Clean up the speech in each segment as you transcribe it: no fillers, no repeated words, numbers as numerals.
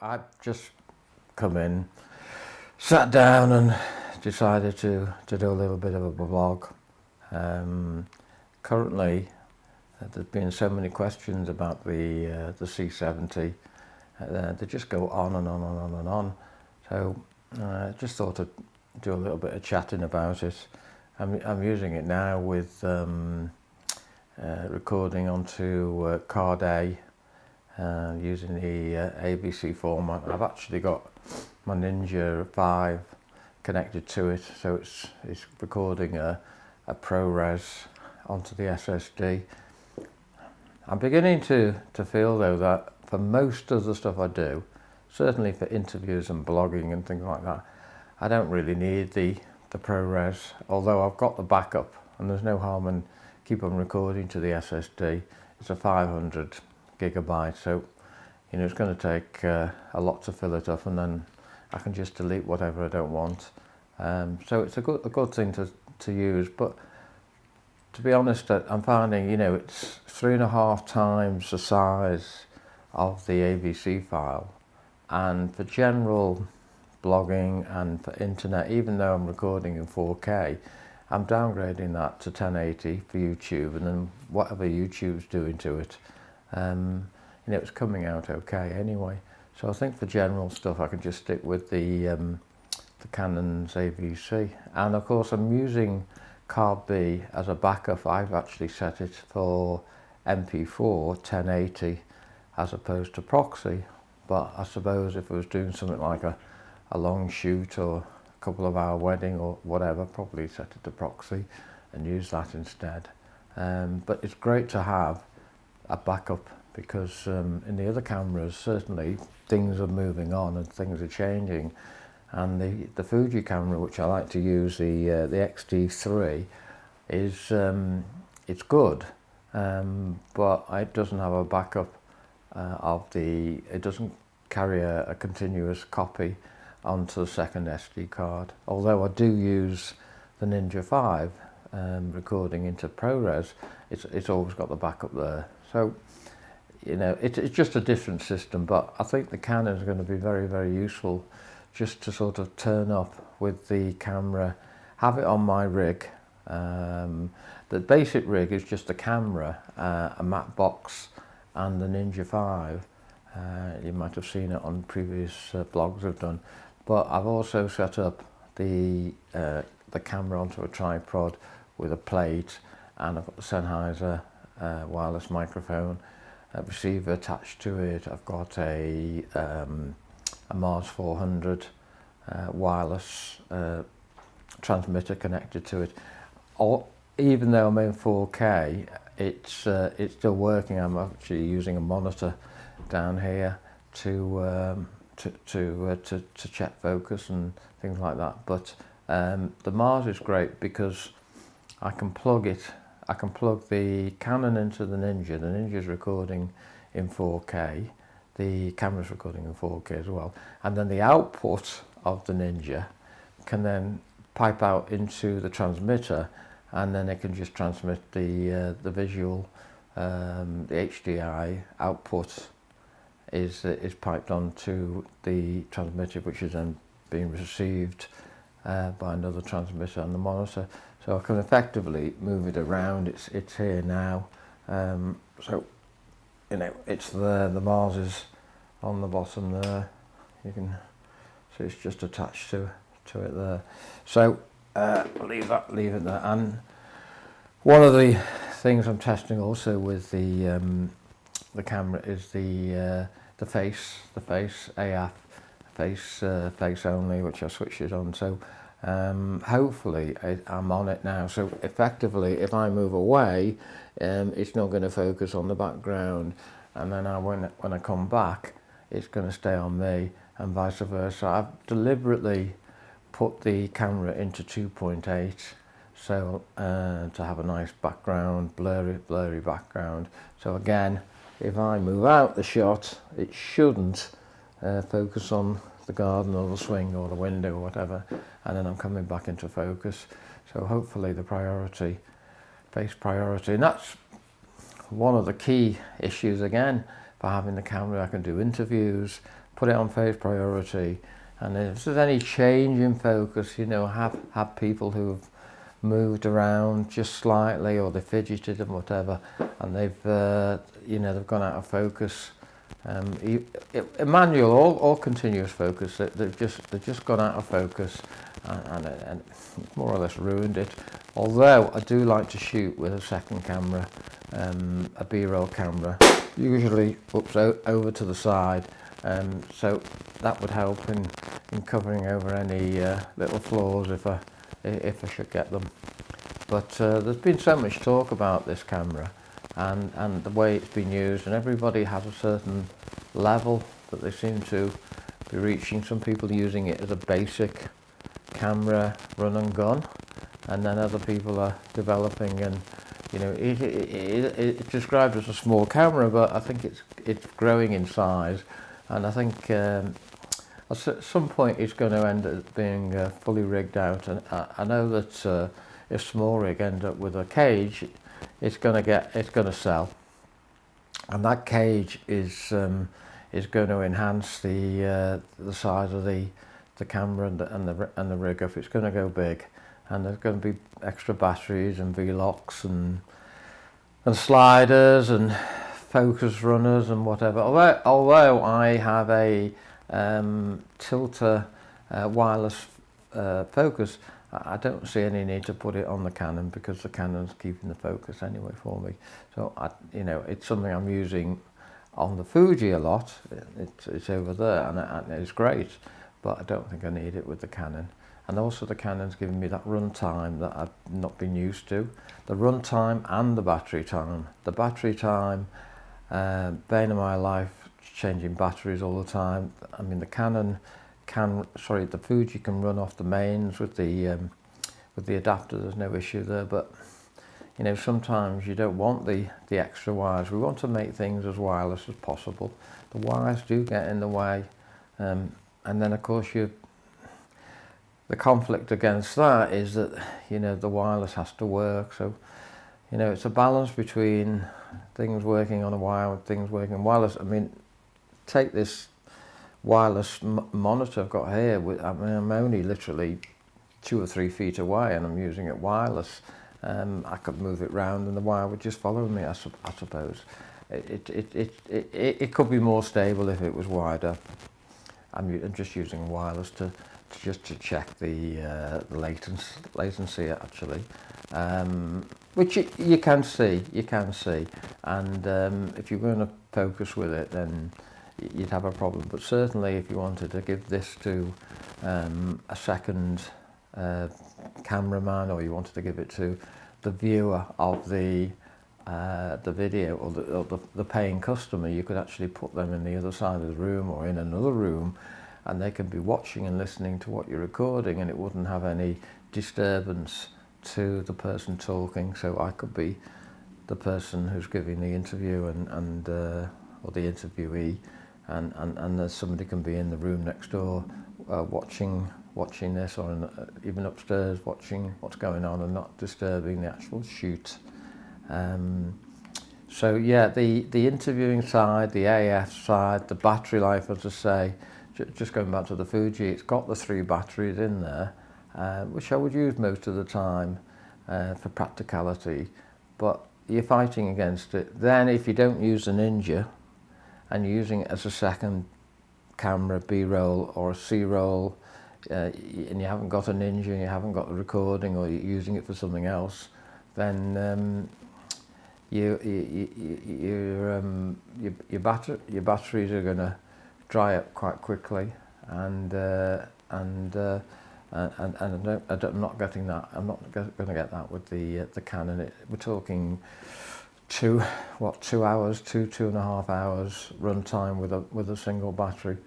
I've just come in, sat down and decided to do a little bit of a vlog. Currently, there's been so many questions about the C70. They just go on and on and on and on. So I just thought to do a little bit of chatting about it. I'm using it now with recording onto card A, using the ABC format. I've actually got my Ninja 5 connected to it, so it's recording a ProRes onto the SSD. I'm beginning to feel though that for most of the stuff I do, certainly for interviews and blogging and things like that, I don't really need the ProRes, although I've got the backup and there's no harm in keep on recording to the SSD. It's a 500 gigabyte, so you know it's going to take a lot to fill it up, and then I can just delete whatever I don't want. So it's a good thing to use, but to be honest, I'm finding, you know, it's 3.5 times the size of the AVC file, and for general blogging and for internet, even though I'm recording in 4K, I'm downgrading that to 1080 for YouTube, and then whatever YouTube's doing to it, you know, it's coming out okay anyway. So I think for general stuff I can just stick with the Canon's AVC, and of course I'm using card B as a backup. I've actually set it for MP4 1080 as opposed to proxy, but I suppose if I was doing something like a long shoot or a couple of hour wedding or whatever, probably set it to proxy and use that instead. But it's great to have a backup, because in the other cameras certainly things are moving on and things are changing, and the Fuji camera, which I like to use, the X-T3, is it's good, but it doesn't have a backup it doesn't carry a continuous copy onto the second SD card, although I do use the Ninja 5 recording into ProRes. It's always got the backup there. So you know, it's just a different system, but I think the Canon is going to be very, very useful just to sort of turn up with the camera, have it on my rig. The basic rig is just the camera, a matte box and the Ninja 5. You might have seen it on previous blogs I've done, but I've also set up the camera onto a tripod with a plate, and I've got the Sennheiser wireless microphone, a receiver attached to it. I've got a Mars 400 wireless transmitter connected to it. Even though I'm in 4K, it's still working. I'm actually using a monitor down here to check focus and things like that. But the Mars is great because I can plug the Canon into the Ninja. The Ninja's recording in 4K. The camera's recording in 4K as well. And then the output of the Ninja can then pipe out into the transmitter, and then it can just transmit the visual. The HDI output is piped onto the transmitter, which is then being received by another transmitter on the monitor. So I can effectively move it around. It's here now. So you know, it's there. The Mars is on the bottom there. You can see it's just attached to it there. So leave it there. And one of the things I'm testing also with the camera is the face AF face only, which I switched it on. So hopefully I'm on it now. So effectively, if I move away, it's not going to focus on the background, and then when I come back, it's going to stay on me, and vice versa. I've deliberately put the camera into 2.8, so to have a nice background, blurry background. So again, if I move out the shot, it shouldn't focus on the garden or the swing or the window or whatever, and then I'm coming back into focus. So hopefully the face priority, and that's one of the key issues again for having the camera. I can do interviews, put it on phase priority, and if there's any change in focus, you know, have people who've moved around just slightly, or they fidgeted and whatever, and they've you know, they've gone out of focus. Manual or continuous focus, they've just gone out of focus, and more or less ruined it. Although I do like to shoot with a second camera, a B-roll camera, usually over to the side, so that would help in covering over any little flaws if I should get them. But there's been so much talk about this camera and the way it's been used, and everybody has a certain level that they seem to be reaching. Some people using it as a basic camera, run and gun, and then other people are developing, and you know, it's described as a small camera, but I think it's growing in size, and I think at some point it's going to end up being fully rigged out. And I know that if small rig end up with a cage, it's going to sell, and that cage is going to enhance the size of the camera and the rig if it's going to go big. And there's going to be extra batteries and V-locks and sliders and focus runners and whatever. Although I have a tilter wireless focus, I don't see any need to put it on the Canon, because the Canon's keeping the focus anyway for me. So you know, it's something I'm using on the Fuji a lot. It's over there, and it's great, but I don't think I need it with the Canon. And also the Canon's giving me that runtime that I've not been used to. The runtime and the battery time. The battery time, bane of my life, changing batteries all the time. I mean, the Fuji can run off the mains with the adapter. There's no issue there, but you know, sometimes you don't want the extra wires. We want to make things as wireless as possible. The wires do get in the way, and then of course the conflict against that is that, you know, the wireless has to work. So, you know, it's a balance between things working on a wire and things working on wireless. I mean, take this wireless monitor I've got here. I mean, I'm only literally 2 or 3 feet away, and I'm using it wireless. I could move it round and the wire would just follow me, I suppose. It could be more stable if it was wider. I'm just using wireless to check the latency actually, which you can see, and if you're going to focus with it, then you'd have a problem. But certainly if you wanted to give this to a second cameraman, or you wanted to give it to the viewer of the video, or the paying customer, you could actually put them in the other side of the room or in another room, and they can be watching and listening to what you're recording, and it wouldn't have any disturbance to the person talking. So I could be the person who's giving the interview and or the interviewee, and there's somebody can be in the room next door watching this, or even upstairs watching what's going on and not disturbing the actual shoot. So yeah, the interviewing side, the AF side, the battery life, as I say, just going back to the Fuji, it's got the 3 batteries in there, which I would use most of the time for practicality, but you're fighting against it. Then if you don't use the Ninja and you're using it as a second camera, B-roll or a C-roll, and you haven't got a Ninja and you haven't got the recording, or you're using it for something else, then your batteries are going to dry up quite quickly, and I'm not getting that. I'm not going to get that with the Canon. We're talking 2 hours, 2.5 hours runtime with a single battery,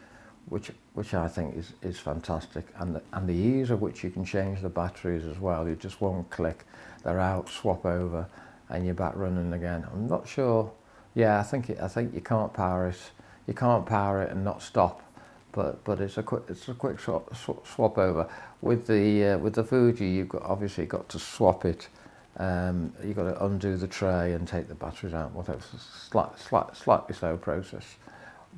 which I think is fantastic, and the ease of which you can change the batteries as well. You just one click, they're out, swap over, and you're back running again. I'm not sure. Yeah, I think you can't power it. You can't power it and not stop, but it's a quick swap over. With the Fuji, you've obviously got to swap it. You've got to undo the tray and take the batteries out. Whatever, slightly slow process.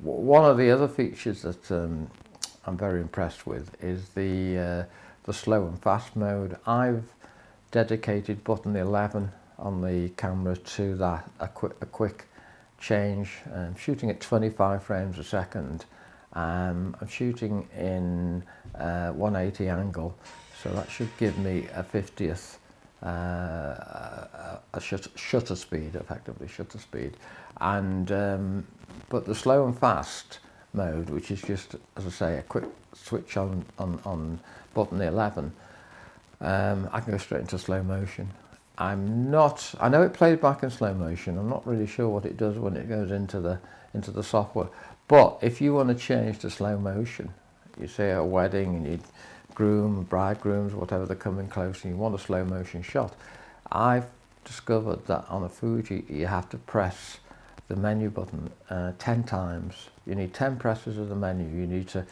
One of the other features that I'm very impressed with is the slow and fast mode. I've dedicated button 11 on the camera to that, a quick change. I'm shooting at 25 frames a second. I'm shooting in 180 angle, so that should give me a 50th a shutter speed, effectively shutter speed. And but the slow and fast mode, which is just, as I say, a quick switch on button 11, I can go straight into slow motion. I know it plays back in slow motion. I'm not really sure what it does when it goes into the software. But if you want to change to slow motion, you say at a wedding and you bridegrooms, whatever, they're coming close and you want a slow motion shot, I've discovered that on a Fuji you have to press the menu button 10 times. You need 10 presses of the menu. You need to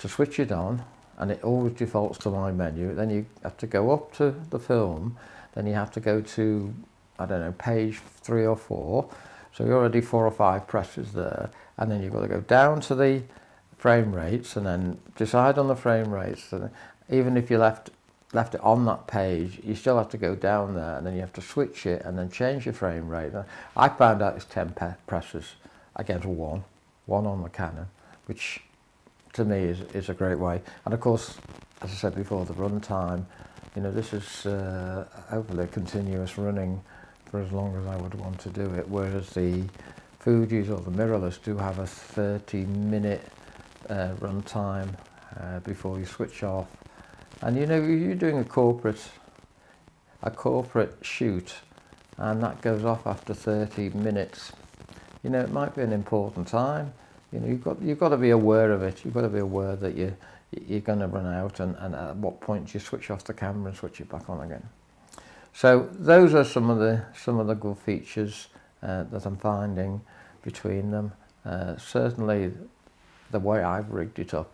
switch it on, and it always defaults to my menu. Then you have to go up to the film, then you have to go to, I don't know, page 3 or 4. So you're already 4 or 5 presses there, and then you've got to go down to the frame rates and then decide on the frame rates. And even if you left it on that page, you still have to go down there, and then you have to switch it and then change your frame rate. I found out it's 10 presses against one on the Canon, which to me is a great way. And of course, as I said before, the runtime, you know, this is hopefully continuous running for as long as I would want to do it, whereas the Fujis or the mirrorless do have a 30-minute runtime before you switch off. And you know, you're doing a corporate shoot, and that goes off after 30 minutes. You know, it might be an important time. You know, you've got to be aware of it. You've got to be aware that you're going to run out, and at what point do you switch off the camera and switch it back on again. So those are some of the good features that I'm finding between them. Certainly the way I've rigged it up,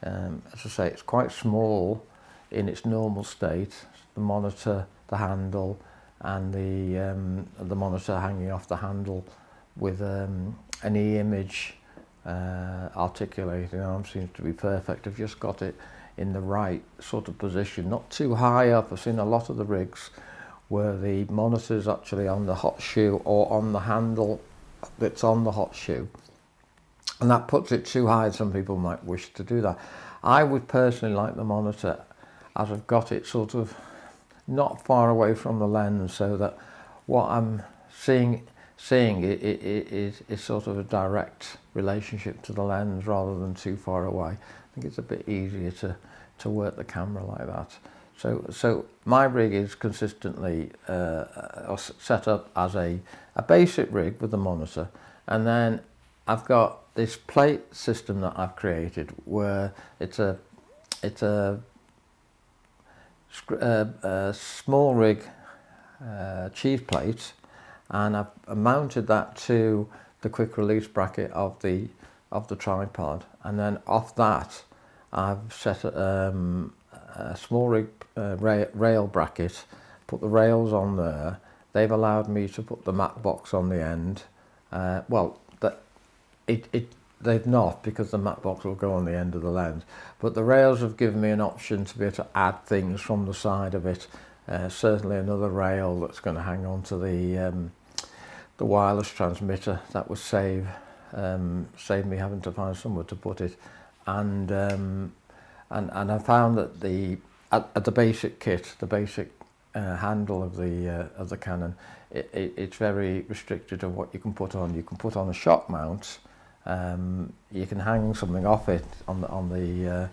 as I say, it's quite small in its normal state. The monitor, the handle, and the monitor hanging off the handle with an e-image articulating arm seems to be perfect. I've just got it in the right sort of position, not too high up. I've seen a lot of the rigs where the monitor's actually on the hot shoe or on the handle that's on the hot shoe, and that puts it too high. Some people might wish to do that. I would personally like the monitor as I've got it sort of not far away from the lens, so that what I'm seeing is sort of a direct relationship to the lens rather than too far away. I think it's a bit easier to work the camera like that. So my rig is consistently set up as a basic rig with the monitor, and then I've got this plate system that I've created where it's a small rig cheese plate, and I've mounted that to the quick release bracket of the tripod, and then off that I've set a small rig rail bracket, put the rails on there. They've allowed me to put the matte box on the end. They've not, because the matte box will go on the end of the lens, but the rails have given me an option to be able to add things from the side of it. Certainly another rail that's going to hang on to the wireless transmitter. That would save me having to find somewhere to put it. And I found that the basic kit, the basic handle of the Canon, it's very restricted of what you can put on. You can put on a shock mount. You can hang something off it on the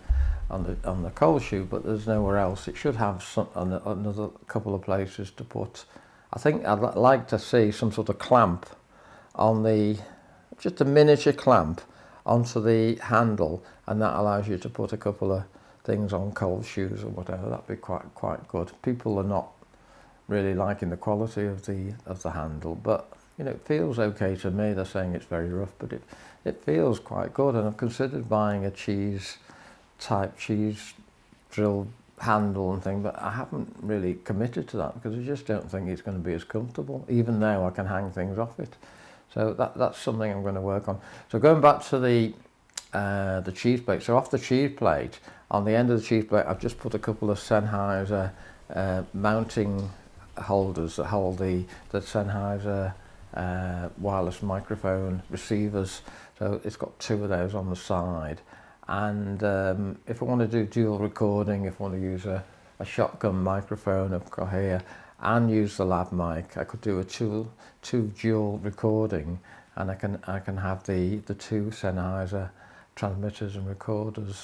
cold shoe, but there's nowhere else. It should have another couple of places to put. I think I'd like to see some sort of clamp on just a miniature clamp onto the handle, and that allows you to put a couple of things on cold shoes or whatever. That'd be quite good. People are not really liking the quality of the handle, but you know, it feels okay to me. They're saying it's very rough, but it feels quite good. And I've considered buying a cheese drill handle and thing, but I haven't really committed to that because I just don't think it's going to be as comfortable, even though I can hang things off it. So that's something I'm going to work on. So going back to the cheese plate. So off the cheese plate, on the end of the cheese plate, I've just put a couple of Sennheiser mounting holders that hold the Sennheiser wireless microphone receivers. So it's got 2 of those on the side. And if I want to do dual recording, if I want to use a shotgun microphone I've got here and use the lav mic, I could do a two dual recording, and I can have the 2 Sennheiser transmitters and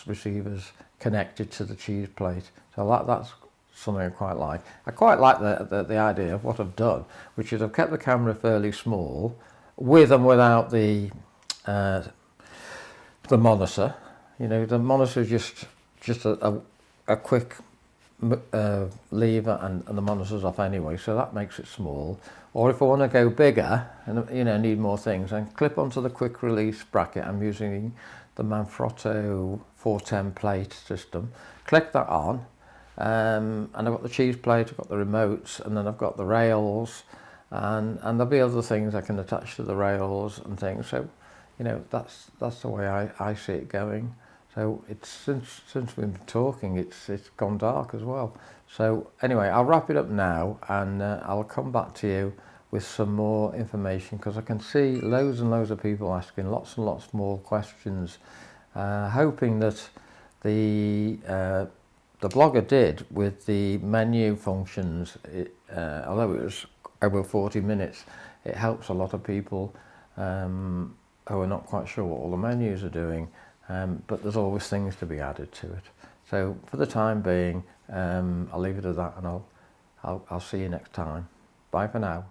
receivers connected to the cheese plate. So that's something I quite like. I quite like the idea of what I've done, which is I've kept the camera fairly small, with and without the monitor. You know, the monitor is just a quick lever, and the monitor's off anyway, so that makes it small. Or if I want to go bigger and, you know, need more things, I can clip onto the quick release bracket. I'm using the Manfrotto 410 plate system. Click that on, and I've got the cheese plate, I've got the remotes, and then I've got the rails, and there'll be other things I can attach to the rails and things. So, you know, that's the way I see it going. So it's since we've been talking, it's gone dark as well. So anyway, I'll wrap it up now, and I'll come back to you with some more information, because I can see loads and loads of people asking lots and lots more questions, hoping that the blogger did with the menu functions, although it was over 40 minutes, it helps a lot of people who are not quite sure what all the menus are doing. But there's always things to be added to it. So for the time being, I'll leave it at that, and I'll see you next time. Bye for now.